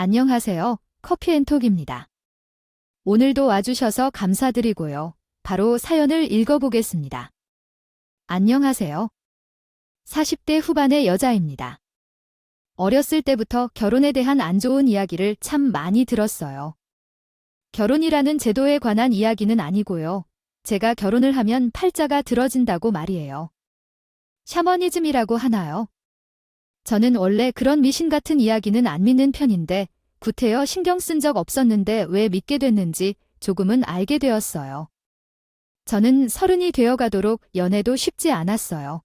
안녕하세요. 커피앤톡입니다. 오늘도 와주셔서 감사드리고요. 바로 사연을 읽어보겠습니다. 안녕하세요. 40대 후반의 여자입니다. 어렸을 때부터 결혼에 대한 안 좋은 이야기를 참 많이 들었어요. 결혼이라는 제도에 관한 이야기는 아니고요. 제가 결혼을 하면 팔자가 들어진다고 말이에요. 샤머니즘이라고 하나요? 저는 원래 그런 미신 같은 이야기는 안 믿는 편인데 구태여 신경 쓴 적 없었는데 왜 믿게 됐는지 조금은 알게 되었어요. 저는 30이 되어 가도록 연애도 쉽지 않았어요.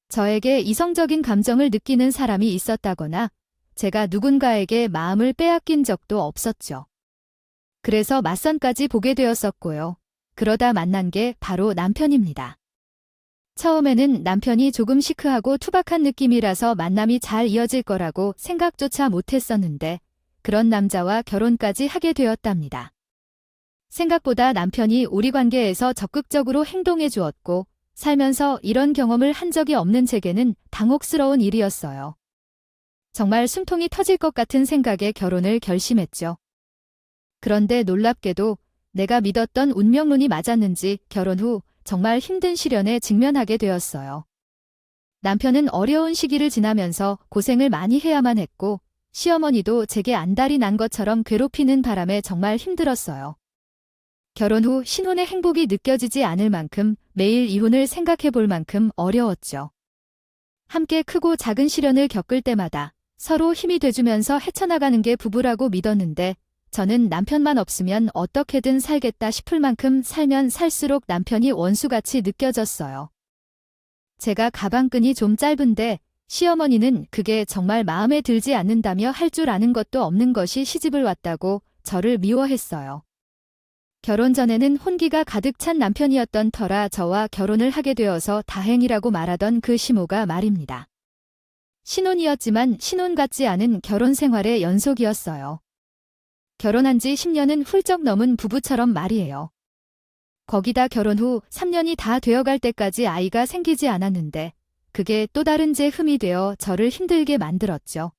저에게 이성적인 감정을 느끼는 사람이 있었다거나 제가 누군가에게 마음을 빼앗긴 적도 없었죠. 그래서 맞선까지 보게 되었었고요. 그러다 만난 게 바로 남편입니다. 처음에는 남편이 조금 시크하고 투박한 느낌이라서 만남이 잘 이어질 거라고 생각조차 못했었는데 그런 남자와 결혼까지 하게 되었답니다. 생각보다 남편이 우리 관계에서 적극적으로 행동해 주었고 살면서 이런 경험을 한 적이 없는 제게는 당혹스러운 일이었어요. 정말 숨통이 터질 것 같은 생각에 결혼을 결심했죠. 그런데 놀랍게도 내가 믿었던 운명론이 맞았는지 결혼 후 정말 힘든 시련에 직면하게 되었어요. 남편은 어려운 시기를 지나면서 고생을 많이 해야만 했고 시어머니도 제게 안달이 난 것처럼 괴롭히는 바람에 정말 힘들었어요. 결혼 후 신혼의 행복이 느껴지지 않을 만큼 매일 이혼을 생각해 볼 만큼 어려웠죠. 함께 크고 작은 시련을 겪을 때마다 서로 힘이 돼주면서 헤쳐나가는 게 부부라고 믿었는데 저는 남편만 없으면 어떻게든 살겠다 싶을 만큼 살면 살수록 남편이 원수같이 느껴졌어요. 제가 가방끈이 좀 짧은데 시어머니는 그게 정말 마음에 들지 않는다며 할 줄 아는 것도 없는 것이 시집을 왔다고 저를 미워했어요. 결혼 전에는 혼기가 가득 찬 남편이었던 터라 저와 결혼을 하게 되어서 다행이라고 말하던 그 시모가 말입니다. 신혼이었지만 신혼 같지 않은 결혼 생활의 연속이었어요. 결혼한 지 10년은 훌쩍 넘은 부부처럼 말이에요. 거기다 결혼 후 3년이 다 되어갈 때까지 아이가 생기지 않았는데 그게 또 다른 제 흠이 되어 저를 힘들게 만들었죠.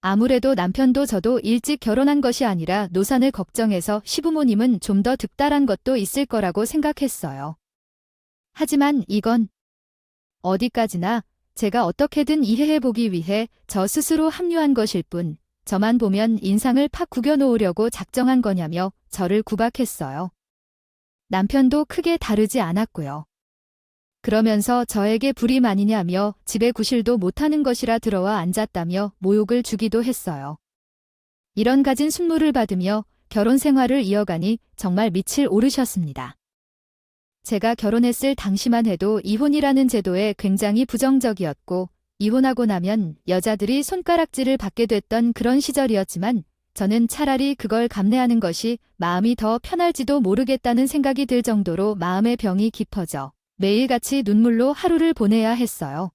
아무래도 남편도 저도 일찍 결혼한 것이 아니라 노산을 걱정해서 시부모님은 좀 더 득달한 것도 있을 거라고 생각했어요. 하지만 이건 어디까지나 제가 어떻게든 이해해보기 위해 저 스스로 합류한 것일 뿐 저만 보면 인상을 팍 구겨놓으려고 작정한 거냐며 저를 구박했어요. 남편도 크게 다르지 않았고요. 그러면서 저에게 불임 아니냐며 집에 구실도 못하는 것이라 들어와 앉았다며 모욕을 주기도 했어요. 이런 갖은 순물을 받으며 결혼 생활을 이어가니 정말 밑을 오르셨습니다. 제가 결혼했을 당시만 해도 이혼이라는 제도에 굉장히 부정적이었고 이혼하고 나면 여자들이 손가락질을 받게 됐던 그런 시절이었지만 저는 차라리 그걸 감내하는 것이 마음이 더 편할지도 모르겠다는 생각이 들 정도로 마음의 병이 깊어져 매일같이 눈물로 하루를 보내야 했어요.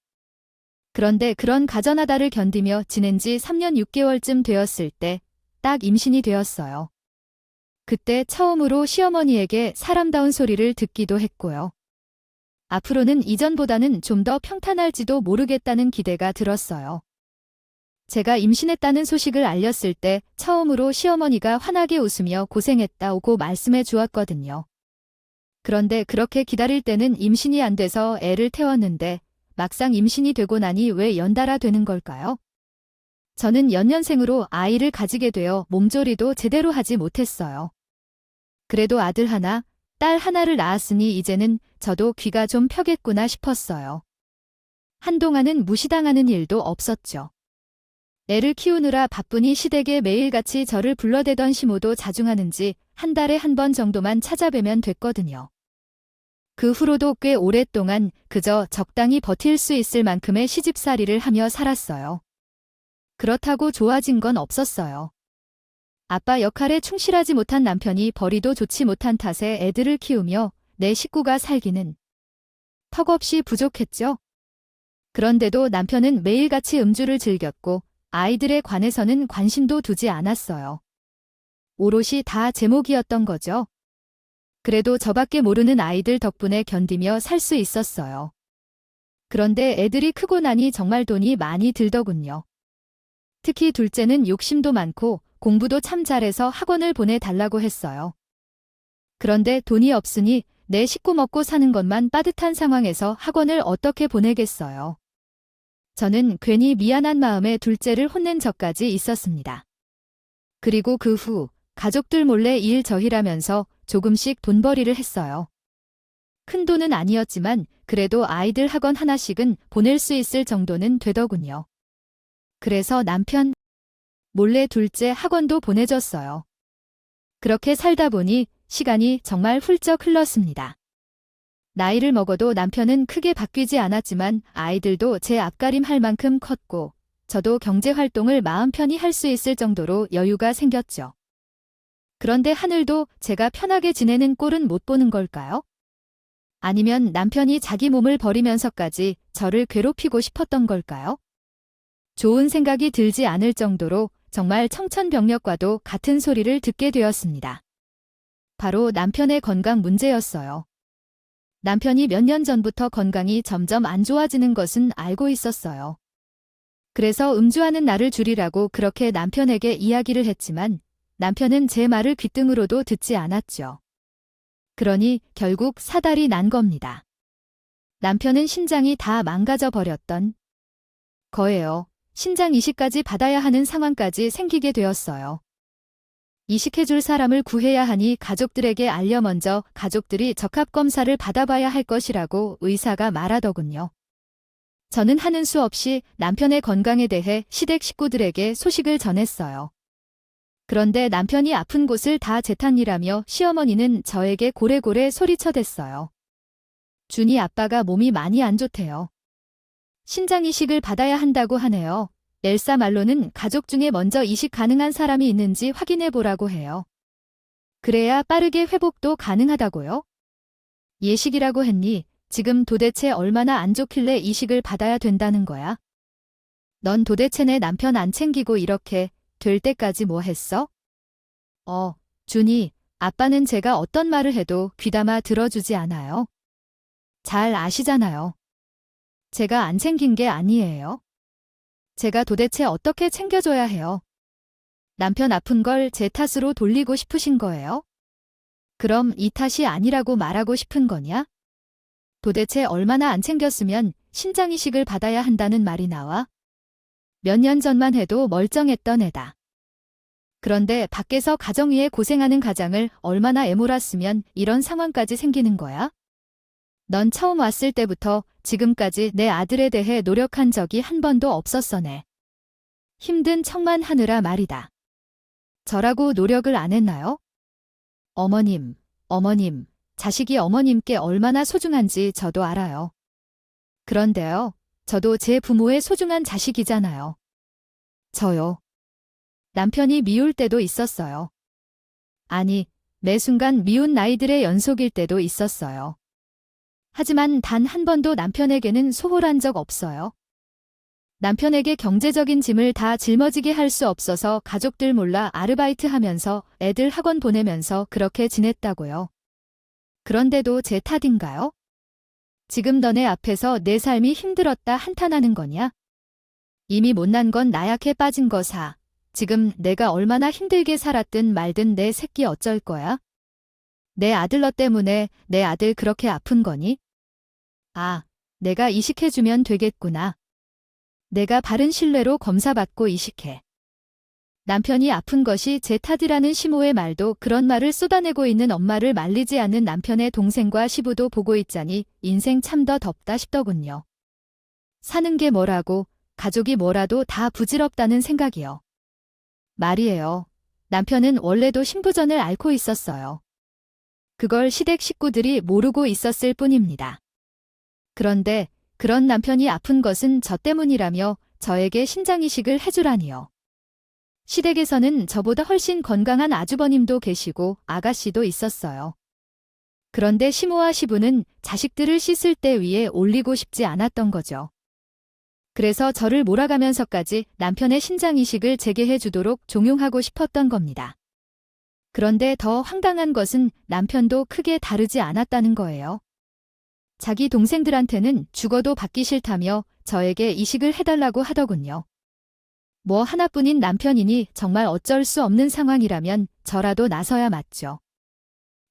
그런데 그런 가전하다를 견디며 지낸 지 3년 6개월쯤 되었을 때 딱 임신이 되었어요. 그때 처음으로 시어머니에게 사람다운 소리를 듣기도 했고요. 앞으로는 이전보다는 좀 더 평탄할지도 모르겠다는 기대가 들었어요. 제가 임신했다는 소식을 알렸을 때 처음으로 시어머니가 환하게 웃으며 고생했다고 말씀해 주었거든요. 그런데 그렇게 기다릴 때는 임신이 안 돼서 애를 태웠는데 막상 임신이 되고 나니 왜 연달아 되는 걸까요? 저는 연년생으로 아이를 가지게 되어 몸조리도 제대로 하지 못했어요. 그래도 아들 하나, 딸 하나를 낳았으니 이제는 저도 귀가 좀 펴겠구나 싶었어요. 한동안은 무시당하는 일도 없었죠. 애를 키우느라 바쁘니 시댁에 매일같이 저를 불러대던 시모도 자중하는지 한 달에 한 번 정도만 찾아뵈면 됐거든요. 그 후로도 꽤 오랫동안 그저 적당히 버틸 수 있을 만큼의 시집살이를 하며 살았어요. 그렇다고 좋아진 건 없었어요. 아빠 역할에 충실하지 못한 남편이 벌이도 좋지 못한 탓에 애들을 키우며 내 식구가 살기는 턱없이 부족했죠. 그런데도 남편은 매일같이 음주를 즐겼고 아이들에 관해서는 관심도 두지 않았어요. 오롯이 다 제목이었던 거죠. 그래도 저밖에 모르는 아이들 덕분에 견디며 살 수 있었어요. 그런데 애들이 크고 나니 정말 돈이 많이 들더군요. 특히 둘째는 욕심도 많고 공부도 참 잘해서 학원을 보내달라고 했어요. 그런데 돈이 없으니 내 식구 먹고 사는 것만 빠듯한 상황에서 학원을 어떻게 보내겠어요. 저는 괜히 미안한 마음에 둘째를 혼낸 적까지 있었습니다. 그리고 그 후 가족들 몰래 일저일하면서 조금씩 돈벌이를 했어요. 큰 돈은 아니었지만 그래도 아이들 학원 하나씩은 보낼 수 있을 정도는 되더군요. 그래서 남편 몰래 둘째 학원도 보내줬어요. 그렇게 살다 보니 시간이 정말 훌쩍 흘렀습니다. 나이를 먹어도 남편은 크게 바뀌지 않았지만 아이들도 제 앞가림 할 만큼 컸고 저도 경제활동을 마음 편히 할 수 있을 정도로 여유가 생겼죠. 그런데 하늘도 제가 편하게 지내는 꼴은 못 보는 걸까요? 아니면 남편이 자기 몸을 버리면서까지 저를 괴롭히고 싶었던 걸까요? 좋은 생각이 들지 않을 정도로 정말 청천벽력과도 같은 소리를 듣게 되었습니다. 바로 남편의 건강 문제였어요. 남편이 몇 년 전부터 건강이 점점 안 좋아지는 것은 알고 있었어요. 그래서 음주하는 날을 줄이라고 그렇게 남편에게 이야기를 했지만 남편은 제 말을 귓등으로도 듣지 않았죠. 그러니 결국 사달이 난 겁니다. 남편은 신장이 다 망가져 버렸던 거예요. 신장 이식까지 받아야 하는 상황까지 생기게 되었어요. 이식해줄 사람을 구해야 하니 가족들에게 알려 먼저 가족들이 적합검사를 받아봐야 할 것이라고 의사가 말하더군요. 저는 하는 수 없이 남편의 건강에 대해 시댁 식구들에게 소식을 전했어요. 그런데 남편이 아픈 곳을 다 제 탓이라며 시어머니는 저에게 고래고래 소리쳐댔어요. 준이 아빠가 몸이 많이 안 좋대요. 신장 이식을 받아야 한다고 하네요. 엘사 말로는 가족 중에 먼저 이식 가능한 사람이 있는지 확인해 보라고 해요. 그래야 빠르게 회복도 가능하다고요? 예식이라고 했니? 지금 도대체 얼마나 안 좋길래 이식을 받아야 된다는 거야? 넌 도대체 내 남편 안 챙기고 이렇게 될 때까지 뭐 했어? 준이, 아빠는 제가 어떤 말을 해도 귀담아 들어주지 않아요. 잘 아시잖아요. 제가 안 챙긴 게 아니에요. 제가 도대체 어떻게 챙겨줘야 해요? 남편 아픈 걸 제 탓으로 돌리고 싶으신 거예요? 그럼 이 탓이 아니라고 말하고 싶은 거냐? 도대체 얼마나 안 챙겼으면 신장 이식을 받아야 한다는 말이 나와? 몇 년 전만 해도 멀쩡했던 애다. 그런데 밖에서 가정 위에 고생하는 가장을 얼마나 애몰았으면 이런 상황까지 생기는 거야? 넌 처음 왔을 때부터 지금까지 내 아들에 대해 노력한 적이 한 번도 없었어네. 힘든 척만 하느라 말이다. 저라고 노력을 안 했나요? 어머님, 자식이 어머님께 얼마나 소중한지 저도 알아요. 그런데요, 저도 제 부모의 소중한 자식이잖아요. 저요. 남편이 미울 때도 있었어요. 아니, 매 순간 미운 나이들의 연속일 때도 있었어요. 하지만 단 한 번도 남편에게는 소홀한 적 없어요. 남편에게 경제적인 짐을 다 짊어지게 할 수 없어서 가족들 몰라 아르바이트 하면서 애들 학원 보내면서 그렇게 지냈다고요. 그런데도 제 탓인가요? 지금 너네 앞에서 내 삶이 힘들었다 한탄하는 거냐? 이미 못난 건 나약해 빠진 거 사. 지금 내가 얼마나 힘들게 살았든 말든 내 새끼 어쩔 거야? 내 아들 너 때문에 내 아들 그렇게 아픈 거니? 아, 내가 이식해주면 되겠구나. 내가 바른 신뢰로 검사받고 이식해. 남편이 아픈 것이 제 탓이라는 시모의 말도 그런 말을 쏟아내고 있는 엄마를 말리지 않는 남편의 동생과 시부도 보고 있자니 인생 참 더 덥다 싶더군요. 사는 게 뭐라고, 가족이 뭐라도 다 부질없다는 생각이요. 말이에요. 남편은 원래도 신부전을 앓고 있었어요. 그걸 시댁 식구들이 모르고 있었을 뿐입니다. 그런데 그런 남편이 아픈 것은 저 때문이라며 저에게 신장이식을 해주라니요. 시댁에서는 저보다 훨씬 건강한 아주버님도 계시고 아가씨도 있었어요. 그런데 시모와 시부는 자식들을 씻을 때 위에 올리고 싶지 않았던 거죠. 그래서 저를 몰아가면서까지 남편의 신장이식을 제게 해주도록 종용하고 싶었던 겁니다. 그런데 더 황당한 것은 남편도 크게 다르지 않았다는 거예요. 자기 동생들한테는 죽어도 받기 싫다며 저에게 이식을 해달라고 하더군요. 뭐 하나뿐인 남편이니 정말 어쩔 수 없는 상황이라면 저라도 나서야 맞죠.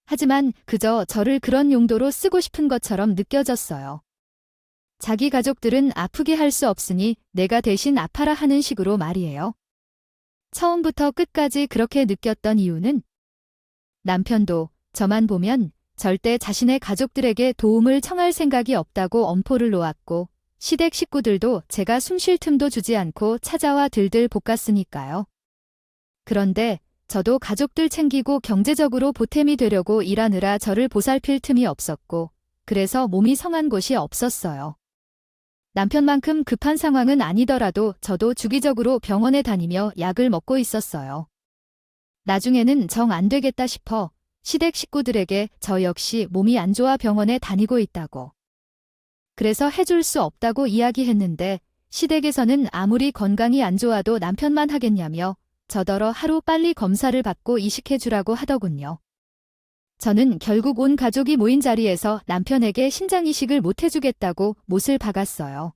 하지만 그저 저를 그런 용도로 쓰고 싶은 것처럼 느껴졌어요. 자기 가족들은 아프게 할 수 없으니 내가 대신 아파라 하는 식으로 말이에요. 처음부터 끝까지 그렇게 느꼈던 이유는 남편도 저만 보면 절대 자신의 가족들에게 도움을 청할 생각이 없다고 엄포를 놓았고 시댁 식구들도 제가 숨 쉴 틈도 주지 않고 찾아와 들들 볶았으니까요. 그런데 저도 가족들 챙기고 경제적으로 보탬이 되려고 일하느라 저를 보살필 틈이 없었고 그래서 몸이 성한 곳이 없었어요. 남편만큼 급한 상황은 아니더라도 저도 주기적으로 병원에 다니며 약을 먹고 있었어요. 나중에는 정 안 되겠다 싶어 시댁 식구들에게 저 역시 몸이 안 좋아 병원에 다니고 있다고. 그래서 해줄 수 없다고 이야기했는데 시댁에서는 아무리 건강이 안 좋아도 남편만 하겠냐며 저더러 하루 빨리 검사를 받고 이식해주라고 하더군요. 저는 결국 온 가족이 모인 자리에서 남편에게 신장이식을 못 해주겠다고 못을 박았어요.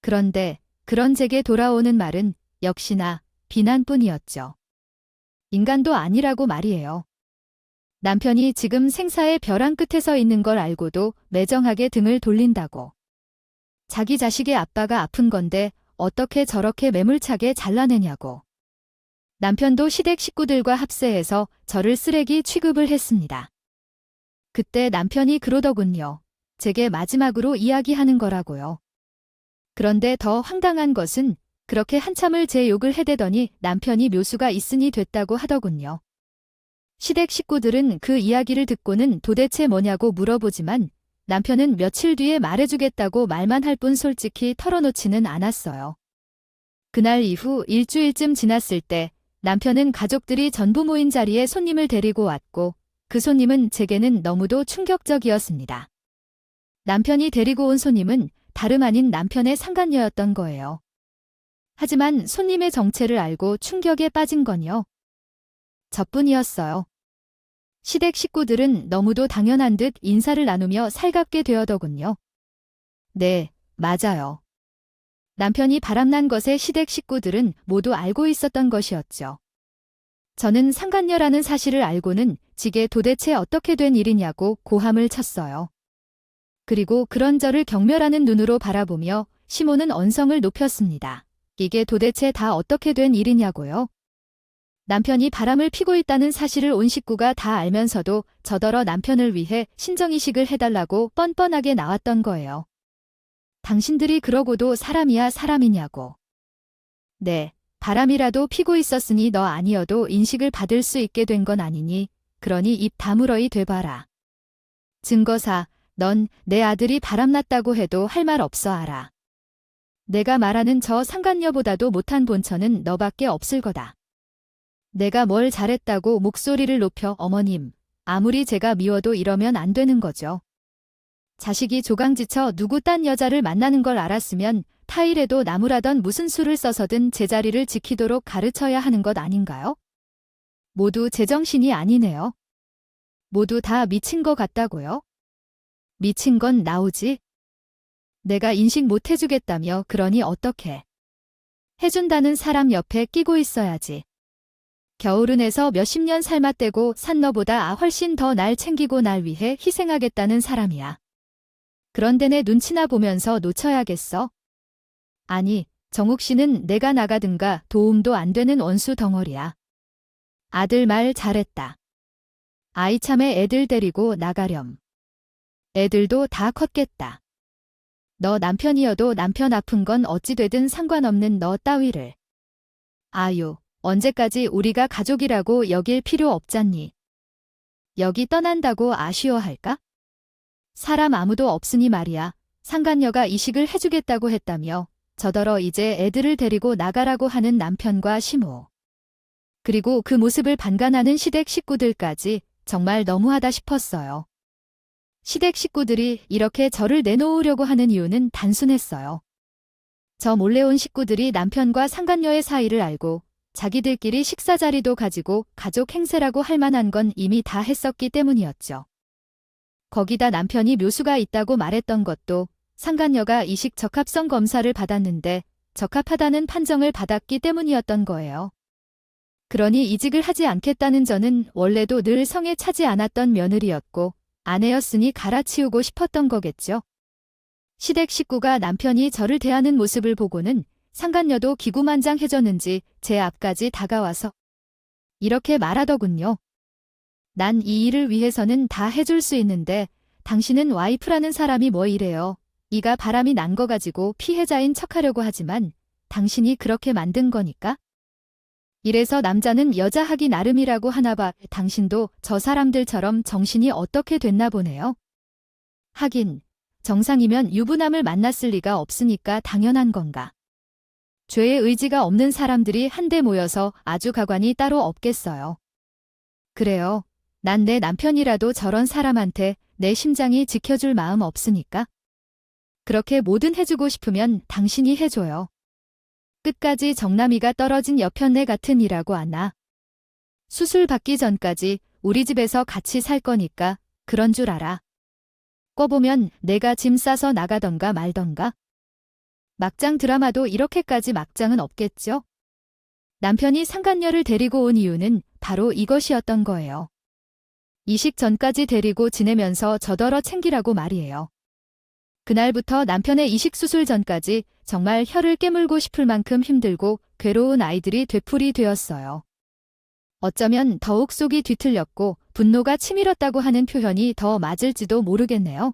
그런데 그런 제게 돌아오는 말은 역시나 비난뿐이었죠. 인간도 아니라고 말이에요. 남편이 지금 생사의 벼랑 끝에 서 있는 걸 알고도 매정하게 등을 돌린다고. 자기 자식의 아빠가 아픈 건데 어떻게 저렇게 매몰차게 잘라내냐고. 남편도 시댁 식구들과 합세해서 저를 쓰레기 취급을 했습니다. 그때 남편이 그러더군요. 제게 마지막으로 이야기하는 거라고요. 그런데 더 황당한 것은 그렇게 한참을 제 욕을 해대더니 남편이 묘수가 있으니 됐다고 하더군요. 시댁 식구들은 그 이야기를 듣고는 도대체 뭐냐고 물어보지만 남편은 며칠 뒤에 말해주겠다고 말만 할 뿐 솔직히 털어놓지는 않았어요. 그날 이후 일주일쯤 지났을 때 남편은 가족들이 전부 모인 자리에 손님을 데리고 왔고 그 손님은 제게는 너무도 충격적이었습니다. 남편이 데리고 온 손님은 다름 아닌 남편의 상간녀였던 거예요. 하지만 손님의 정체를 알고 충격에 빠진 건요. 저뿐이었어요. 시댁 식구들은 너무도 당연한 듯 인사를 나누며 살갑게 되어더군요. 네, 맞아요. 남편이 바람난 것에 시댁 식구들은 모두 알고 있었던 것이었죠. 저는 상간녀라는 사실을 알고는 지게 도대체 어떻게 된 일이냐고 고함을 쳤어요. 그리고 그런 저를 경멸하는 눈으로 바라보며 시모는 언성을 높였습니다. 이게 도대체 다 어떻게 된 일이냐고요? 남편이 바람을 피고 있다는 사실을 온 식구가 다 알면서도 저더러 남편을 위해 신정이식을 해달라고 뻔뻔하게 나왔던 거예요. 당신들이 그러고도 사람이야 사람이냐고. 네, 바람이라도 피고 있었으니 너 아니어도 인식을 받을 수 있게 된 건 아니니 그러니 입 다물어이 돼봐라. 증거사, 넌 내 아들이 바람났다고 해도 할 말 없어 알아. 내가 말하는 저 상간녀보다도 못한 본처는 너밖에 없을 거다. 내가 뭘 잘했다고 목소리를 높여 어머님, 아무리 제가 미워도 이러면 안 되는 거죠. 자식이 조강지쳐 누구 딴 여자를 만나는 걸 알았으면 타일에도 나무라던 무슨 수를 써서든 제자리를 지키도록 가르쳐야 하는 것 아닌가요? 모두 제정신이 아니네요. 모두 다 미친 것 같다고요? 미친 건 나오지? 내가 인식 못 해주겠다며 그러니 어떡해. 해준다는 사람 옆에 끼고 있어야지. 겨울은에서 몇십 년 삶아떼고 산 너보다 훨씬 더 날 챙기고 날 위해 희생하겠다는 사람이야. 그런데 내 눈치나 보면서 놓쳐야겠어? 아니, 정욱 씨는 내가 나가든가 도움도 안 되는 원수 덩어리야. 아들 말 잘했다. 아이 참에 애들 데리고 나가렴. 애들도 다 컸겠다. 너 남편이어도 남편 아픈 건 어찌 되든 상관없는 너 따위를. 아유, 언제까지 우리가 가족이라고 여길 필요 없잖니. 여기 떠난다고 아쉬워할까? 사람 아무도 없으니 말이야. 상간녀가 이식을 해주겠다고 했다며 저더러 이제 애들을 데리고 나가라고 하는 남편과 시모. 그리고 그 모습을 반간하는 시댁 식구들까지 정말 너무하다 싶었어요. 시댁 식구들이 이렇게 저를 내놓으려고 하는 이유는 단순했어요. 저 몰래 온 식구들이 남편과 상간녀의 사이를 알고 자기들끼리 식사 자리도 가지고 가족 행세라고 할 만한 건 이미 다 했었기 때문이었죠. 거기다 남편이 묘수가 있다고 말했던 것도 상간녀가 이식 적합성 검사를 받았는데 적합하다는 판정을 받았기 때문이었던 거예요. 그러니 이직을 하지 않겠다는 저는 원래도 늘 성에 차지 않았던 며느리였고 아내였으니 갈아치우고 싶었던 거겠죠. 시댁 식구가 남편이 저를 대하는 모습을 보고는 상간녀도 기구만장해졌는지 제 앞까지 다가와서 이렇게 말하더군요. 난 이 일을 위해서는 다 해줄 수 있는데 당신은 와이프라는 사람이 뭐 이래요. 이가 바람이 난 거 가지고 피해자인 척하려고 하지만 당신이 그렇게 만든 거니까? 이래서 남자는 여자 하기 나름이라고 하나 봐. 당신도 저 사람들처럼 정신이 어떻게 됐나 보네요. 하긴 정상이면 유부남을 만났을 리가 없으니까 당연한 건가. 죄의 의지가 없는 사람들이 한데 모여서 아주 가관이 따로 없겠어요. 그래요. 난 내 남편이라도 저런 사람한테 내 심장이 지켜줄 마음 없으니까. 그렇게 뭐든 해주고 싶으면 당신이 해줘요. 끝까지 정남이가 떨어진 여편네 같은 이라고 하나. 수술 받기 전까지 우리 집에서 같이 살 거니까 그런 줄 알아. 꿔보면 내가 짐 싸서 나가던가 말던가. 막장 드라마도 이렇게까지 막장은 없겠죠? 남편이 상간녀를 데리고 온 이유는 바로 이것이었던 거예요. 이식 전까지 데리고 지내면서 저더러 챙기라고 말이에요. 그날부터 남편의 이식 수술 전까지 정말 혀를 깨물고 싶을 만큼 힘들고 괴로운 아이들이 되풀이 되었어요. 어쩌면 더욱 속이 뒤틀렸고 분노가 치밀었다고 하는 표현이 더 맞을지도 모르겠네요.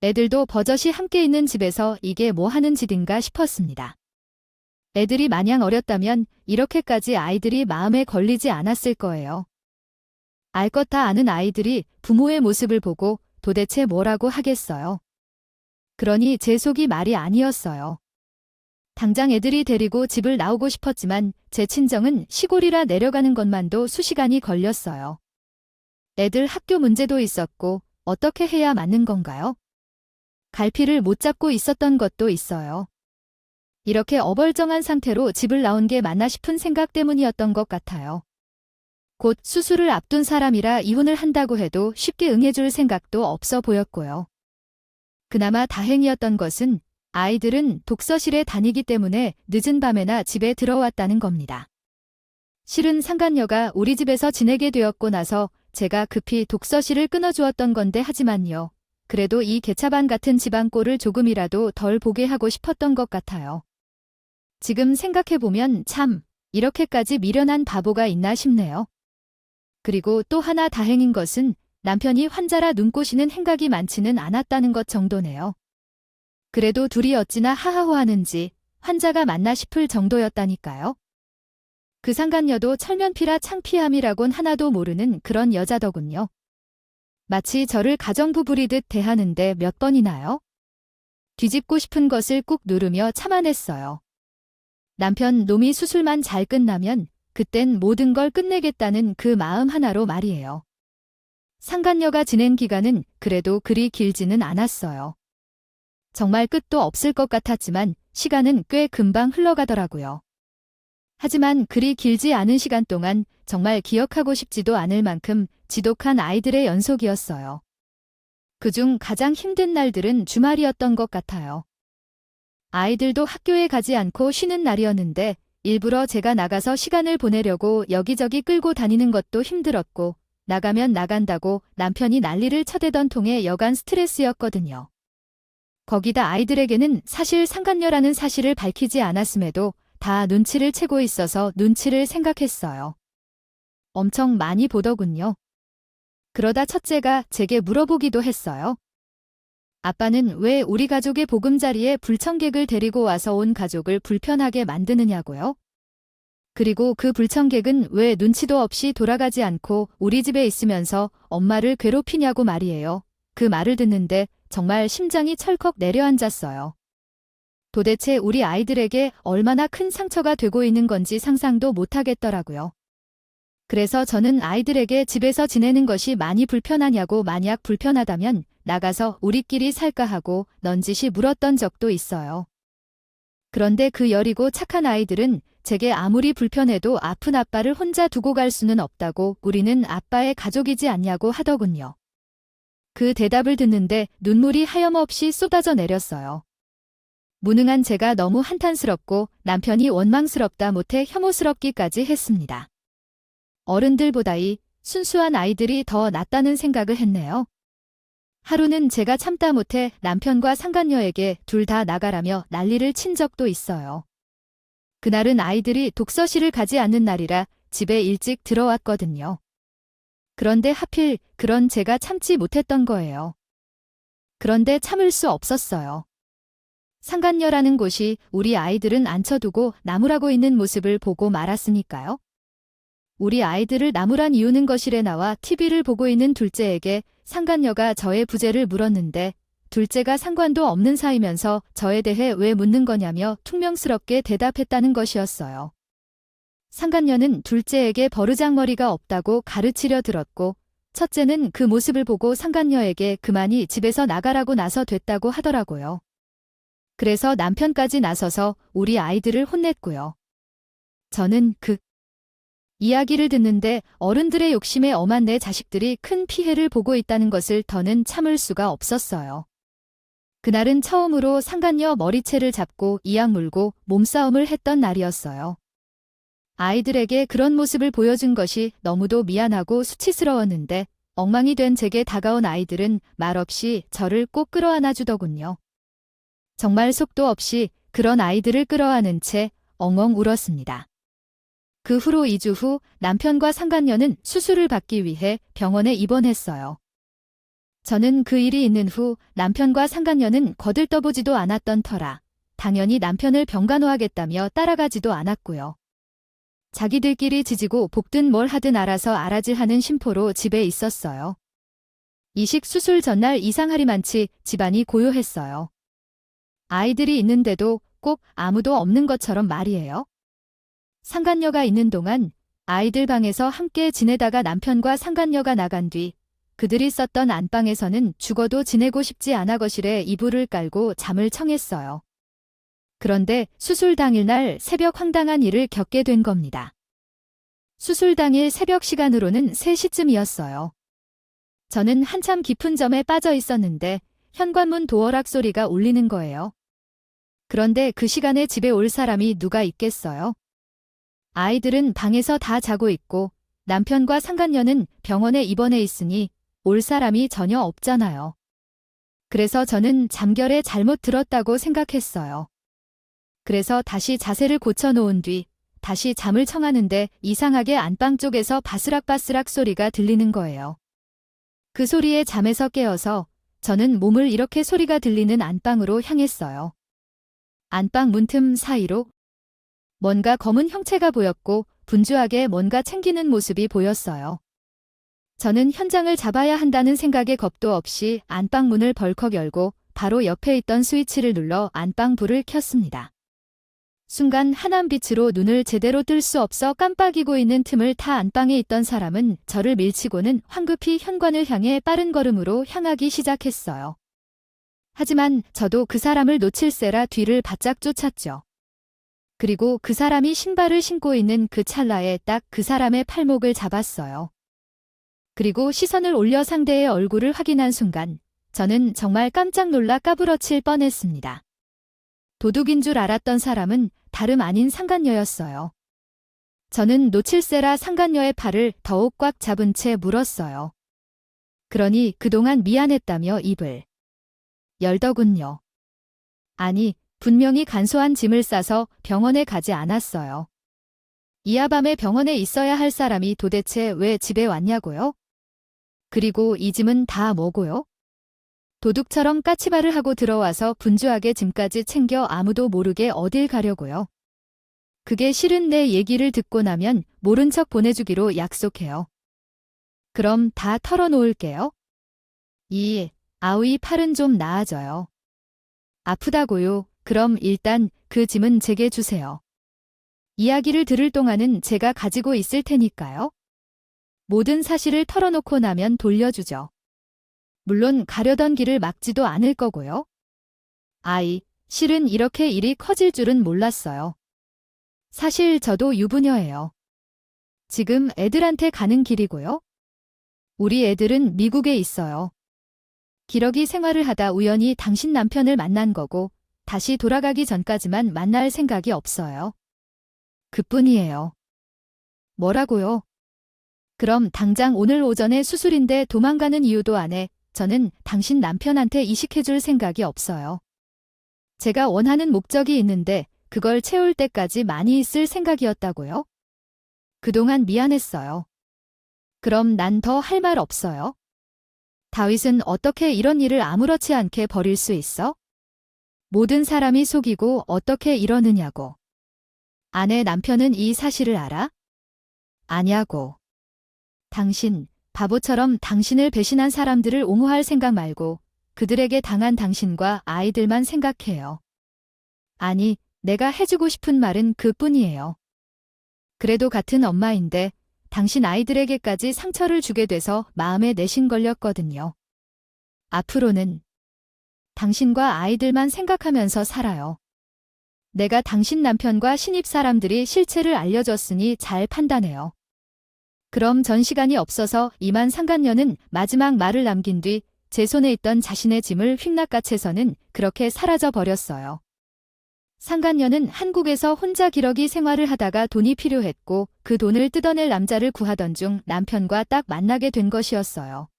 애들도 버젓이 함께 있는 집에서 이게 뭐 하는 짓인가 싶었습니다. 애들이 마냥 어렸다면 이렇게까지 아이들이 마음에 걸리지 않았을 거예요. 알 것 다 아는 아이들이 부모의 모습을 보고 도대체 뭐라고 하겠어요. 그러니 제 속이 말이 아니었어요. 당장 애들이 데리고 집을 나오고 싶었지만 제 친정은 시골이라 내려가는 것만도 수시간이 걸렸어요. 애들 학교 문제도 있었고 어떻게 해야 맞는 건가요? 갈피를 못 잡고 있었던 것도 있어요. 이렇게 어벌정한 상태로 집을 나온 게 맞나 싶은 생각 때문이었던 것 같아요. 곧 수술을 앞둔 사람이라 이혼을 한다고 해도 쉽게 응해줄 생각도 없어 보였고요. 그나마 다행이었던 것은 아이들은 독서실에 다니기 때문에 늦은 밤에나 집에 들어왔다는 겁니다. 실은 상간녀가 우리 집에서 지내게 되었고 나서 제가 급히 독서실을 끊어주었던 건데 하지만요. 그래도 이 개차반 같은 집안 꼴을 조금이라도 덜 보게 하고 싶었던 것 같아요. 지금 생각해보면 참 이렇게까지 미련한 바보가 있나 싶네요. 그리고 또 하나 다행인 것은 남편이 환자라 눈꼬시는 행각이 많지는 않았다는 것 정도네요. 그래도 둘이 어찌나 하하호하는지 환자가 맞나 싶을 정도였다니까요. 그 상간녀도 철면피라 창피함이라곤 하나도 모르는 그런 여자더군요. 마치 저를 가정부 부리듯 대하는데 몇 번이나요? 뒤집고 싶은 것을 꾹 누르며 참아냈어요. 남편 놈이 수술만 잘 끝나면 그땐 모든 걸 끝내겠다는 그 마음 하나로 말이에요. 상간녀가 지낸 기간은 그래도 그리 길지는 않았어요. 정말 끝도 없을 것 같았지만 시간은 꽤 금방 흘러가더라고요. 하지만 그리 길지 않은 시간 동안 정말 기억하고 싶지도 않을 만큼 지독한 아이들의 연속이었어요. 그중 가장 힘든 날들은 주말이었던 것 같아요. 아이들도 학교에 가지 않고 쉬는 날이었는데 일부러 제가 나가서 시간을 보내려고 여기저기 끌고 다니는 것도 힘들었고 나가면 나간다고 남편이 난리를 쳐대던 통에 여간 스트레스였거든요. 거기다 아이들에게는 사실 상간녀라는 사실을 밝히지 않았음에도 다 눈치를 채고 있어서 눈치를 생각했어요. 엄청 많이 보더군요. 그러다 첫째가 제게 물어보기도 했어요. 아빠는 왜 우리 가족의 보금자리에 불청객을 데리고 와서 온 가족을 불편하게 만드느냐고요? 그리고 그 불청객은 왜 눈치도 없이 돌아가지 않고 우리 집에 있으면서 엄마를 괴롭히냐고 말이에요. 그 말을 듣는데 정말 심장이 철컥 내려앉았어요. 도대체 우리 아이들에게 얼마나 큰 상처가 되고 있는 건지 상상도 못하겠더라고요. 그래서 저는 아이들에게 집에서 지내는 것이 많이 불편하냐고 만약 불편하다면 나가서 우리끼리 살까 하고 넌지시 물었던 적도 있어요. 그런데 그 여리고 착한 아이들은 제게 아무리 불편해도 아픈 아빠를 혼자 두고 갈 수는 없다고 우리는 아빠의 가족이지 않냐고 하더군요. 그 대답을 듣는데 눈물이 하염없이 쏟아져 내렸어요. 무능한 제가 너무 한탄스럽고 남편이 원망스럽다 못해 혐오스럽기까지 했습니다. 어른들보다 이 순수한 아이들이 더 낫다는 생각을 했네요. 하루는 제가 참다 못해 남편과 상간녀에게 둘 다 나가라며 난리를 친 적도 있어요. 그날은 아이들이 독서실을 가지 않는 날이라 집에 일찍 들어왔거든요. 그런데 하필 그런 제가 참지 못했던 거예요. 그런데 참을 수 없었어요. 상간녀라는 곳이 우리 아이들은 앉혀두고 나무라고 있는 모습을 보고 말았으니까요. 우리 아이들을 나무란 이유는 거실에 나와 TV를 보고 있는 둘째에게 상간녀가 저의 부재를 물었는데 둘째가 상관도 없는 사이면서 저에 대해 왜 묻는 거냐며 퉁명스럽게 대답했다는 것이었어요. 상간녀는 둘째에게 버르장머리가 없다고 가르치려 들었고 첫째는 그 모습을 보고 상간녀에게 그만이 집에서 나가라고 나서됐다고 하더라고요. 그래서 남편까지 나서서 우리 아이들을 혼냈고요. 저는 그 이야기를 듣는데 어른들의 욕심에 엄한 내 자식들이 큰 피해를 보고 있다는 것을 더는 참을 수가 없었어요. 그날은 처음으로 상간녀 머리채를 잡고 이악 물고 몸싸움을 했던 날이었어요. 아이들에게 그런 모습을 보여준 것이 너무도 미안하고 수치스러웠는데 엉망이 된 제게 다가온 아이들은 말없이 저를 꼭 끌어안아 주더군요. 정말 속도 없이 그런 아이들을 끌어안은 채 엉엉 울었습니다. 그 후로 2주 후 남편과 상간녀는 수술을 받기 위해 병원에 입원했어요. 저는 그 일이 있는 후 남편과 상간녀는 거들떠보지도 않았던 터라 당연히 남편을 병간호하겠다며 따라가지도 않았고요. 자기들끼리 지지고 볶든 뭘 하든 알아서 알아질하는 심포로 집에 있었어요. 이식 수술 전날 이상하리만치 집안이 고요했어요. 아이들이 있는데도 꼭 아무도 없는 것처럼 말이에요. 상간녀가 있는 동안 아이들 방에서 함께 지내다가 남편과 상간녀가 나간 뒤 그들이 썼던 안방에서는 죽어도 지내고 싶지 않아 거실에 이불을 깔고 잠을 청했어요. 그런데 수술 당일날 새벽 황당한 일을 겪게 된 겁니다. 수술 당일 새벽 시간으로는 3시쯤이었어요. 저는 한참 깊은 잠에 빠져 있었는데 현관문 도어락 소리가 울리는 거예요. 그런데 그 시간에 집에 올 사람이 누가 있겠어요? 아이들은 방에서 다 자고 있고 남편과 상간녀는 병원에 입원해 있으니 올 사람이 전혀 없잖아요. 그래서 저는 잠결에 잘못 들었다고 생각했어요. 그래서 다시 자세를 고쳐놓은 뒤 다시 잠을 청하는데 이상하게 안방 쪽에서 바스락바스락 소리가 들리는 거예요. 그 소리에 잠에서 깨어서 저는 몸을 이렇게 소리가 들리는 안방으로 향했어요. 안방 문틈 사이로 뭔가 검은 형체가 보였고 분주하게 뭔가 챙기는 모습이 보였어요. 저는 현장을 잡아야 한다는 생각에 겁도 없이 안방 문을 벌컥 열고 바로 옆에 있던 스위치를 눌러 안방 불을 켰습니다. 순간 환한 빛으로 눈을 제대로 뜰 수 없어 깜빡이고 있는 틈을 타 안방에 있던 사람은 저를 밀치고는 황급히 현관을 향해 빠른 걸음으로 향하기 시작했어요. 하지만 저도 그 사람을 놓칠세라 뒤를 바짝 쫓았죠. 그리고 그 사람이 신발을 신고 있는 그 찰나에 딱 그 사람의 팔목을 잡았어요. 그리고 시선을 올려 상대의 얼굴을 확인한 순간 저는 정말 깜짝 놀라 까부러칠 뻔했습니다. 도둑인 줄 알았던 사람은 다름 아닌 상간녀였어요. 저는 놓칠세라 상간녀의 팔을 더욱 꽉 잡은 채 물었어요. 그러니 그동안 미안했다며 입을 열더군요. 아니, 분명히 간소한 짐을 싸서 병원에 가지 않았어요. 이하밤에 병원에 있어야 할 사람이 도대체 왜 집에 왔냐고요? 그리고 이 짐은 다 뭐고요? 도둑처럼 까치발을 하고 들어와서 분주하게 짐까지 챙겨 아무도 모르게 어딜 가려고요? 그게 싫은 내 얘기를 듣고 나면 모른 척 보내주기로 약속해요. 그럼 다 털어놓을게요. 아우이 팔은 좀 나아져요. 아프다고요? 그럼 일단 그 짐은 제게 주세요. 이야기를 들을 동안은 제가 가지고 있을 테니까요. 모든 사실을 털어놓고 나면 돌려주죠. 물론 가려던 길을 막지도 않을 거고요. 실은 이렇게 일이 커질 줄은 몰랐어요. 사실 저도 유부녀예요. 지금 애들한테 가는 길이고요. 우리 애들은 미국에 있어요. 기러기 생활을 하다 우연히 당신 남편을 만난 거고 다시 돌아가기 전까지만 만날 생각이 없어요. 그뿐이에요. 뭐라고요? 그럼 당장 오늘 오전에 수술인데 도망가는 이유도 안 해. 저는 당신 남편한테 이식해줄 생각이 없어요. 제가 원하는 목적이 있는데 그걸 채울 때까지 많이 있을 생각이었다고요? 그동안 미안했어요. 그럼 난 더 할 말 없어요. 다윗은 어떻게 이런 일을 아무렇지 않게 버릴 수 있어? 모든 사람이 속이고 어떻게 이러느냐고. 아내 남편은 이 사실을 알아? 아냐고. 당신, 바보처럼 당신을 배신한 사람들을 옹호할 생각 말고 그들에게 당한 당신과 아이들만 생각해요. 아니, 내가 해주고 싶은 말은 그뿐이에요. 그래도 같은 엄마인데 당신 아이들에게까지 상처를 주게 돼서 마음에 내심 걸렸거든요. 앞으로는 당신과 아이들만 생각하면서 살아요. 내가 당신 남편과 신입 사람들이 실체를 알려줬으니 잘 판단해요. 그럼 전 시간이 없어서 이만 상간녀는 마지막 말을 남긴 뒤 제 손에 있던 자신의 짐을 휙낚아채서는 그렇게 사라져 버렸어요. 상간녀는 한국에서 혼자 기러기 생활을 하다가 돈이 필요했고 그 돈을 뜯어낼 남자를 구하던 중 남편과 딱 만나게 된 것이었어요.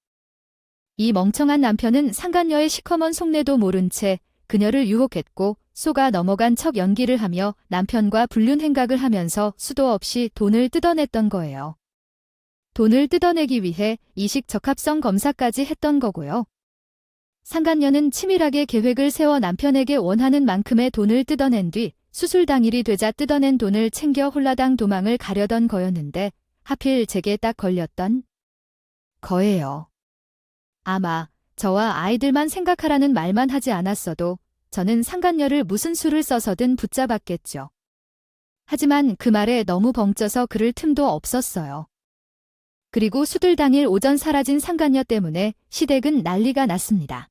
이 멍청한 남편은 상간녀의 시커먼 속내도 모른 채 그녀를 유혹했고 속아 넘어간 척 연기를 하며 남편과 불륜 행각을 하면서 수도 없이 돈을 뜯어냈던 거예요. 돈을 뜯어내기 위해 이식 적합성 검사까지 했던 거고요. 상간녀는 치밀하게 계획을 세워 남편에게 원하는 만큼의 돈을 뜯어낸 뒤 수술 당일이 되자 뜯어낸 돈을 챙겨 홀라당 도망을 가려던 거였는데 하필 제게 딱 걸렸던 거예요. 아마 저와 아이들만 생각하라는 말만 하지 않았어도 저는 상간녀를 무슨 수를 써서든 붙잡았겠죠. 하지만 그 말에 너무 벙쪄서 그럴 틈도 없었어요. 그리고 수술 당일 오전 사라진 상간녀 때문에 시댁은 난리가 났습니다.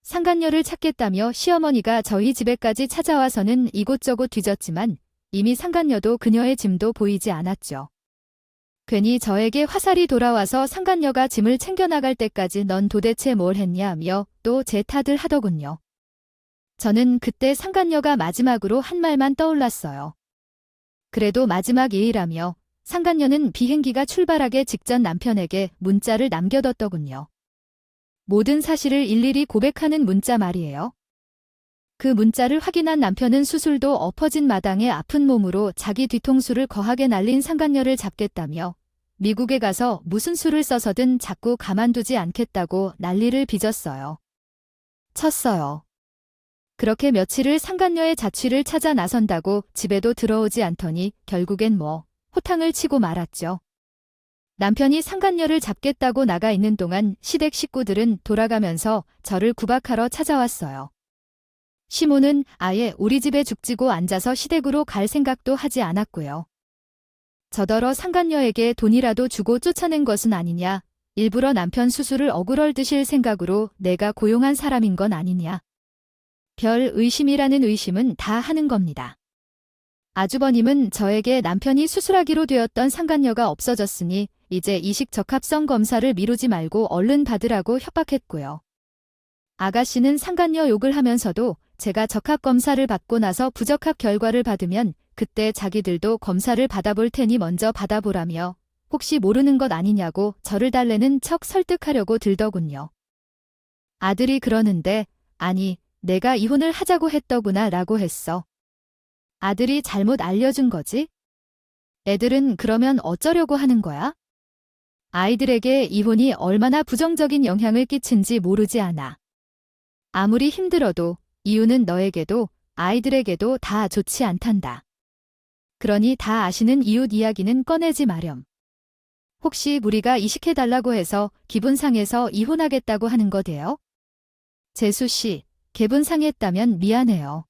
상간녀를 찾겠다며 시어머니가 저희 집에까지 찾아와서는 이곳저곳 뒤졌지만 이미 상간녀도 그녀의 짐도 보이지 않았죠. 괜히 저에게 화살이 돌아와서 상간녀가 짐을 챙겨나갈 때까지 넌 도대체 뭘 했냐며 또 제 탓을 하더군요. 저는 그때 상간녀가 마지막으로 한 말만 떠올랐어요. 그래도 마지막 예의라며 상간녀는 비행기가 출발하기 직전 남편에게 문자를 남겨뒀더군요. 모든 사실을 일일이 고백하는 문자 말이에요. 그 문자를 확인한 남편은 수술도 엎어진 마당에 아픈 몸으로 자기 뒤통수를 거하게 날린 상간녀를 잡겠다며 미국에 가서 무슨 수를 써서든 자꾸 가만두지 않겠다고 난리를 빚었어요. 쳤어요. 그렇게 며칠을 상간녀의 자취를 찾아 나선다고 집에도 들어오지 않더니 결국엔 호탕을 치고 말았죠. 남편이 상간녀를 잡겠다고 나가 있는 동안 시댁 식구들은 돌아가면서 저를 구박하러 찾아왔어요. 시모는 아예 우리 집에 죽지고 앉아서 시댁으로 갈 생각도 하지 않았고요. 저더러 상간녀에게 돈이라도 주고 쫓아낸 것은 아니냐, 일부러 남편 수술을 어그럴드실 생각으로 내가 고용한 사람인 건 아니냐. 별 의심이라는 의심은 다 하는 겁니다. 아주버님은 저에게 남편이 수술하기로 되었던 상간녀가 없어졌으니 이제 이식 적합성 검사를 미루지 말고 얼른 받으라고 협박했고요. 아가씨는 상간녀 욕을 하면서도 제가 적합 검사를 받고 나서 부적합 결과를 받으면 그때 자기들도 검사를 받아볼 테니 먼저 받아보라며 혹시 모르는 것 아니냐고 저를 달래는 척 설득하려고 들더군요. 아들이 그러는데 아니 내가 이혼을 하자고 했더구나 라고 했어. 아들이 잘못 알려준 거지? 애들은 그러면 어쩌려고 하는 거야? 아이들에게 이혼이 얼마나 부정적인 영향을 끼친지 모르지 않아. 아무리 힘들어도 이유는 너에게도 아이들에게도 다 좋지 않단다. 그러니 다 아시는 이웃 이야기는 꺼내지 마렴. 혹시 우리가 이식해달라고 해서 기분 상해서 이혼하겠다고 하는 거대요? 재수 씨, 기분 상했다면 미안해요.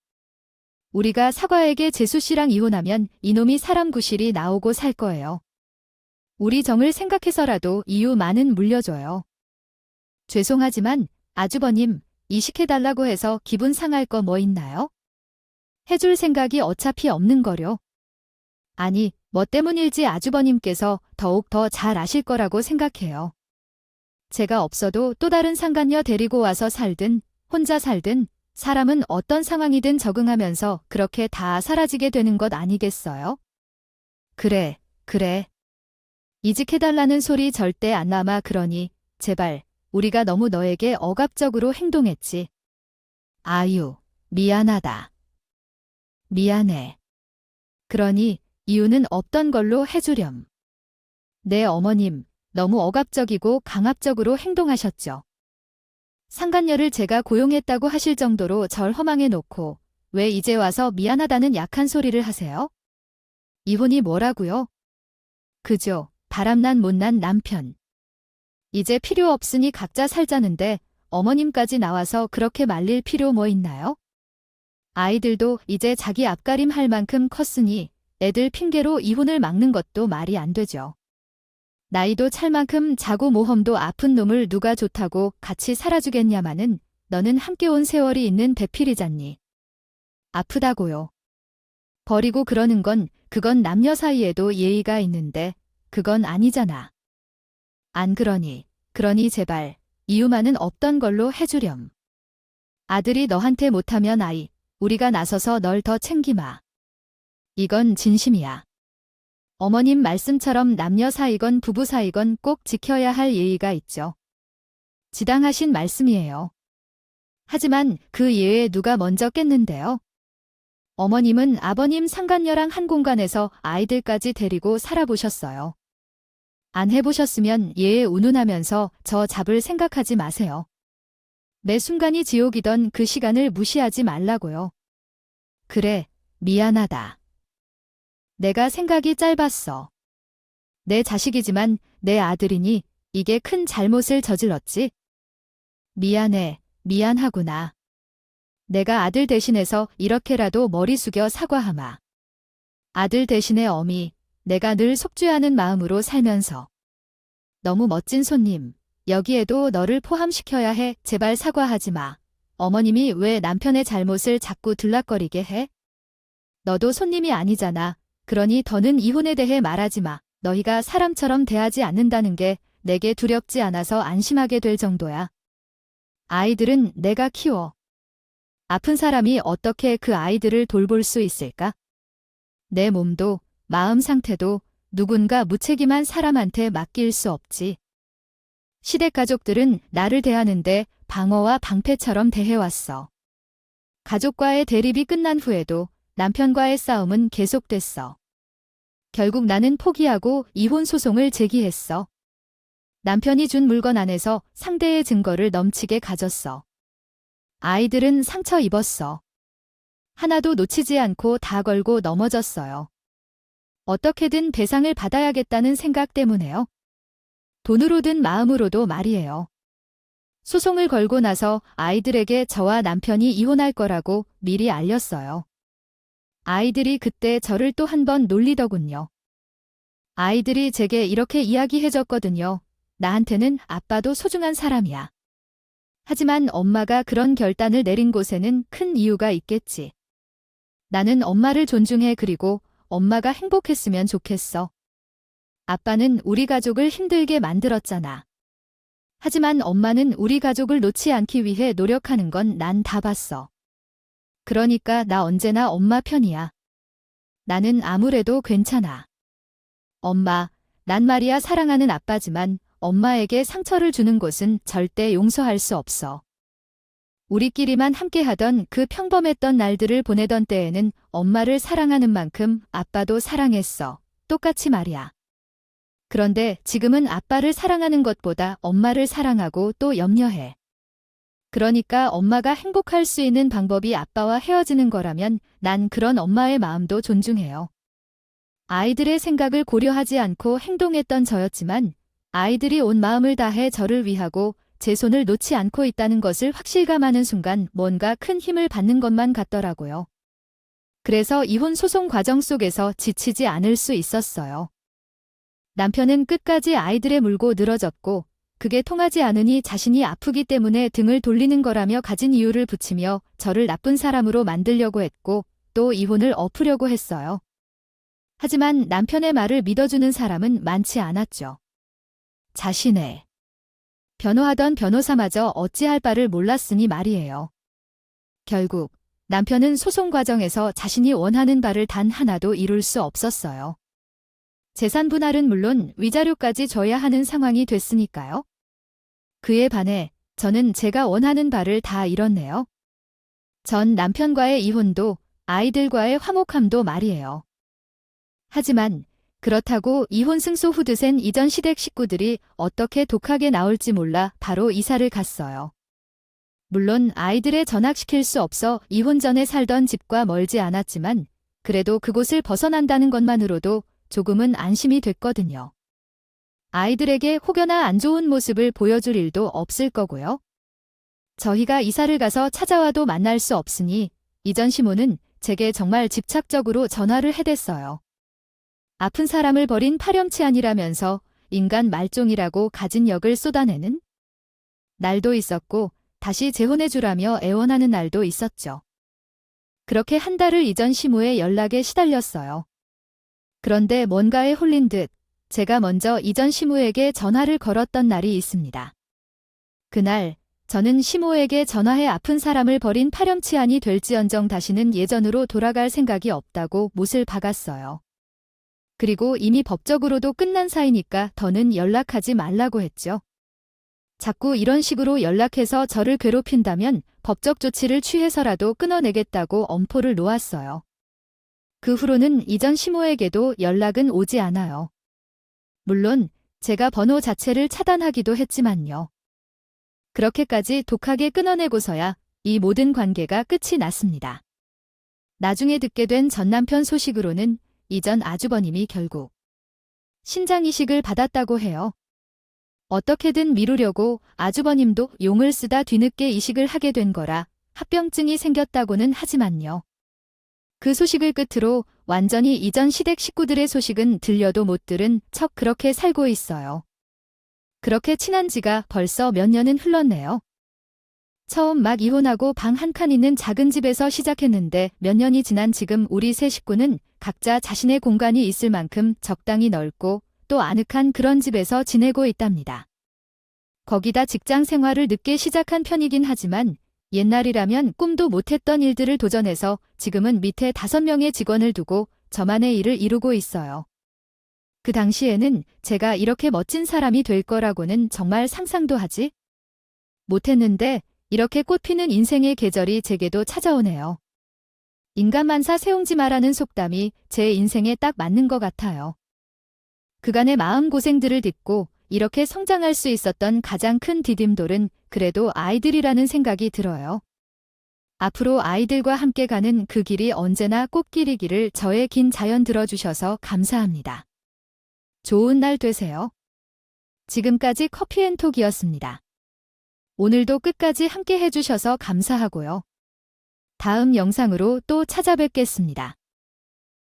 우리가 사과에게 재수 씨랑 이혼하면 이놈이 사람 구실이 나오고 살 거예요. 우리 정을 생각해서라도 이유만은 물려줘요. 죄송하지만 아주버님, 이식해달라고 해서 기분 상할 거 뭐 있나요? 해줄 생각이 어차피 없는 거려. 아니, 뭐 때문일지 아주버님께서 더욱 더 잘 아실 거라고 생각해요. 제가 없어도 또 다른 상간녀 데리고 와서 살든 혼자 살든 사람은 어떤 상황이든 적응하면서 그렇게 다 사라지게 되는 것 아니겠어요? 그래, 그래. 이직해달라는 소리 절대 안 남아. 그러니 제발 우리가 너무 너에게 억압적으로 행동했지. 아유, 미안하다. 미안해. 그러니 이유는 없던 걸로 해주렴. 내 어머님, 너무 억압적이고 강압적으로 행동하셨죠. 상간녀를 제가 고용했다고 하실 정도로 절 허망해 놓고 왜 이제 와서 미안하다는 약한 소리를 하세요? 이혼이 뭐라고요? 그죠, 바람난 못난 남편. 이제 필요 없으니 각자 살자는데 어머님까지 나와서 그렇게 말릴 필요 뭐 있나요? 아이들도 이제 자기 앞가림 할 만큼 컸으니 애들 핑계로 이혼을 막는 것도 말이 안 되죠. 나이도 찰 만큼 자고 모험도 아픈 놈을 누가 좋다고 같이 살아주겠냐마는 너는 함께 온 세월이 있는 배필이잖니. 아프다고요. 버리고 그러는 건 그건 남녀 사이에도 예의가 있는데 그건 아니잖아. 안 그러니 제발 이유만은 없던 걸로 해주렴. 아들이 너한테 못하면 아이, 우리가 나서서 널 더 챙기마. 이건 진심이야. 어머님 말씀처럼 남녀 사이건 부부 사이건 꼭 지켜야 할 예의가 있죠. 지당하신 말씀이에요. 하지만 그 예에 누가 먼저 깼는데요? 어머님은 아버님 상간녀랑 한 공간에서 아이들까지 데리고 살아보셨어요. 안 해보셨으면 예에 운운하면서 저 잡을 생각하지 마세요. 매 순간이 지옥이던 그 시간을 무시하지 말라고요. 그래, 미안하다. 내가 생각이 짧았어. 내 자식이지만 내 아들이니 이게 큰 잘못을 저질렀지? 미안해, 미안하구나. 내가 아들 대신해서 이렇게라도 머리 숙여 사과하마. 아들 대신에 어미, 내가 늘 속죄하는 마음으로 살면서. 너무 멋진 손님, 여기에도 너를 포함시켜야 해. 제발 사과하지 마. 어머님이 왜 남편의 잘못을 자꾸 들락거리게 해? 너도 손님이 아니잖아. 그러니 더는 이혼에 대해 말하지 마. 너희가 사람처럼 대하지 않는다는 게 내게 두렵지 않아서 안심하게 될 정도야. 아이들은 내가 키워. 아픈 사람이 어떻게 그 아이들을 돌볼 수 있을까? 내 몸도 마음 상태도 누군가 무책임한 사람한테 맡길 수 없지. 시댁 가족들은 나를 대하는데 방어와 방패처럼 대해왔어. 가족과의 대립이 끝난 후에도 남편과의 싸움은 계속됐어. 결국 나는 포기하고 이혼 소송을 제기했어. 남편이 준 물건 안에서 상대의 증거를 넘치게 가졌어. 아이들은 상처 입었어. 하나도 놓치지 않고 다 걸고 넘어졌어요. 어떻게든 배상을 받아야겠다는 생각 때문에요. 돈으로든 마음으로도 말이에요. 소송을 걸고 나서 아이들에게 저와 남편이 이혼할 거라고 미리 알렸어요. 아이들이 그때 저를 또 한 번 놀리더군요. 아이들이 제게 이렇게 이야기해줬거든요. 나한테는 아빠도 소중한 사람이야. 하지만 엄마가 그런 결단을 내린 곳에는 큰 이유가 있겠지. 나는 엄마를 존중해. 그리고 엄마가 행복했으면 좋겠어. 아빠는 우리 가족을 힘들게 만들었잖아. 하지만 엄마는 우리 가족을 놓지 않기 위해 노력하는 건 난 다 봤어. 그러니까 나 언제나 엄마 편이야. 나는 아무래도 괜찮아. 엄마, 난 말이야 사랑하는 아빠지만 엄마에게 상처를 주는 곳은 절대 용서할 수 없어. 우리끼리만 함께하던 그 평범했던 날들을 보내던 때에는 엄마를 사랑하는 만큼 아빠도 사랑했어. 똑같이 말이야. 그런데 지금은 아빠를 사랑하는 것보다 엄마를 사랑하고 또 염려해. 그러니까 엄마가 행복할 수 있는 방법이 아빠와 헤어지는 거라면 난 그런 엄마의 마음도 존중해요. 아이들의 생각을 고려하지 않고 행동했던 저였지만 아이들이 온 마음을 다해 저를 위하고 제 손을 놓지 않고 있다는 것을 확실감하는 순간 뭔가 큰 힘을 받는 것만 같더라고요. 그래서 이혼 소송 과정 속에서 지치지 않을 수 있었어요. 남편은 끝까지 아이들에 물고 늘어졌고 그게 통하지 않으니 자신이 아프기 때문에 등을 돌리는 거라며 가진 이유를 붙이며 저를 나쁜 사람으로 만들려고 했고 또 이혼을 엎으려고 했어요. 하지만 남편의 말을 믿어주는 사람은 많지 않았죠. 자신의 변호하던 변호사마저 어찌할 바를 몰랐으니 말이에요. 결국 남편은 소송 과정에서 자신이 원하는 바를 단 하나도 이룰 수 없었어요. 재산 분할은 물론 위자료까지 져야 하는 상황이 됐으니까요. 그에 반해 저는 제가 원하는 바를 다 이뤘네요. 전 남편과의 이혼도 아이들과의 화목함도 말이에요. 하지만 그렇다고 이혼 승소 후 드센 이전 시댁 식구들이 어떻게 독하게 나올지 몰라 바로 이사를 갔어요. 물론 아이들에 전학시킬 수 없어 이혼 전에 살던 집과 멀지 않았지만 그래도 그곳을 벗어난다는 것만으로도 조금은 안심이 됐거든요. 아이들에게 혹여나 안 좋은 모습을 보여줄 일도 없을 거고요. 저희가 이사를 가서 찾아와도 만날 수 없으니 이전 시모는 제게 정말 집착적으로 전화를 해댔어요. 아픈 사람을 버린 파렴치한이라면서 인간 말종이라고 가진 역을 쏟아내는 날도 있었고 다시 재혼해주라며 애원하는 날도 있었죠. 그렇게 한 달을 이전 시모의 연락에 시달렸어요. 그런데 뭔가에 홀린 듯 제가 먼저 이전 시모에게 전화를 걸었던 날이 있습니다. 그날 저는 시모에게 전화해 아픈 사람을 버린 파렴치한이 될지언정 다시는 예전으로 돌아갈 생각이 없다고 못을 박았어요. 그리고 이미 법적으로도 끝난 사이니까 더는 연락하지 말라고 했죠. 자꾸 이런 식으로 연락해서 저를 괴롭힌다면 법적 조치를 취해서라도 끊어내겠다고 엄포를 놓았어요. 그 후로는 이전 시모에게도 연락은 오지 않아요. 물론 제가 번호 자체를 차단하기도 했지만요. 그렇게까지 독하게 끊어내고서야 이 모든 관계가 끝이 났습니다. 나중에 듣게 된 전 남편 소식으로는 이전 아주버님이 결국 신장이식을 받았다고 해요. 어떻게든 미루려고 아주버님도 용을 쓰다 뒤늦게 이식을 하게 된 거라 합병증이 생겼다고는 하지만요. 그 소식을 끝으로 완전히 이전 시댁 식구들의 소식은 들려도 못 들은 척 그렇게 살고 있어요. 그렇게 친한 지가 벌써 몇 년은 흘렀네요. 처음 막 이혼하고 방 한 칸 있는 작은 집에서 시작했는데 몇 년이 지난 지금 우리 세 식구는 각자 자신의 공간이 있을 만큼 적당히 넓고 또 아늑한 그런 집에서 지내고 있답니다. 거기다 직장 생활을 늦게 시작한 편이긴 하지만 옛날이라면 꿈도 못했던 일들을 도전해서 지금은 밑에 5명의 직원을 두고 저만의 일을 이루고 있어요. 그 당시에는 제가 이렇게 멋진 사람이 될 거라고는 정말 상상도 하지 못했는데 이렇게 꽃피는 인생의 계절이 제게도 찾아오네요. 인간만사 세옹지마라는 속담이 제 인생에 딱 맞는 것 같아요. 그간의 마음고생들을 딛고 이렇게 성장할 수 있었던 가장 큰 디딤돌은 그래도 아이들이라는 생각이 들어요. 앞으로 아이들과 함께 가는 그 길이 언제나 꽃길이기를 저의 긴 자연 들어주셔서 감사합니다. 좋은 날 되세요. 지금까지 커피앤톡이었습니다. 오늘도 끝까지 함께 해주셔서 감사하고요. 다음 영상으로 또 찾아뵙겠습니다.